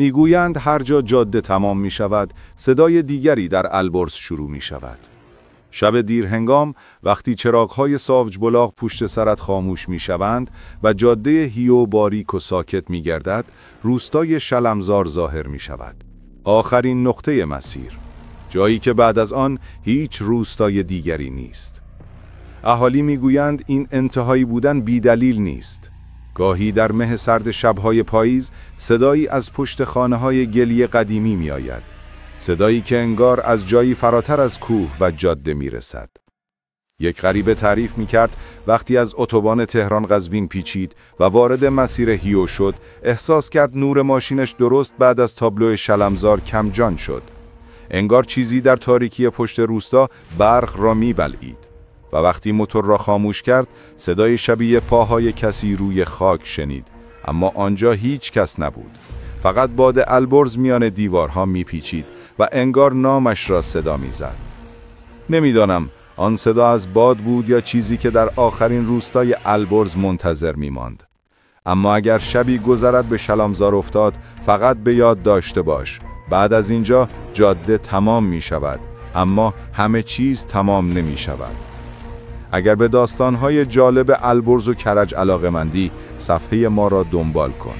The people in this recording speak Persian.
میگویند هر جا جاده تمام می شود، صدای دیگری در البرز شروع می شود. شب دیر هنگام وقتی چراغ‌های ساوج بلاغ پشت سرت خاموش می شوند و جاده هیو باریک و ساکت می گردد، روستای شلمزار ظاهر می شود. آخرین نقطه مسیر. جایی که بعد از آن هیچ روستای دیگری نیست. اهالی می گویند این انتهایی بودن بی‌دلیل نیست. گاهی در مه سرد شب‌های پاییز صدایی از پشت خانه‌های گلی قدیمی می آید. صدایی که انگار از جایی فراتر از کوه و جاده می رسد. یک غریبه تعریف می کرد وقتی از اتوبان تهران قزوین پیچید و وارد مسیر هیو شد، احساس کرد نور ماشینش درست بعد از تابلو شلمزار کم جان شد. انگار چیزی در تاریکی پشت روستا برق را می بلعید. و وقتی موتور را خاموش کرد، صدای شبیه پاهای کسی روی خاک شنید، اما آنجا هیچ کس نبود. فقط باد البرز میان دیوارها میپیچید و انگار نامش را صدا میزد. نمیدانم آن صدا از باد بود یا چیزی که در آخرین روستای البرز منتظر میماند. اما اگر شبی گذرد به شلمزار افتاد، فقط به یاد داشته باش بعد از اینجا جاده تمام می شود، اما همه چیز تمام نمی شود. اگر به داستانهای جالب البرز و کرج علاقه‌مندی، صفحه ما را دنبال کن.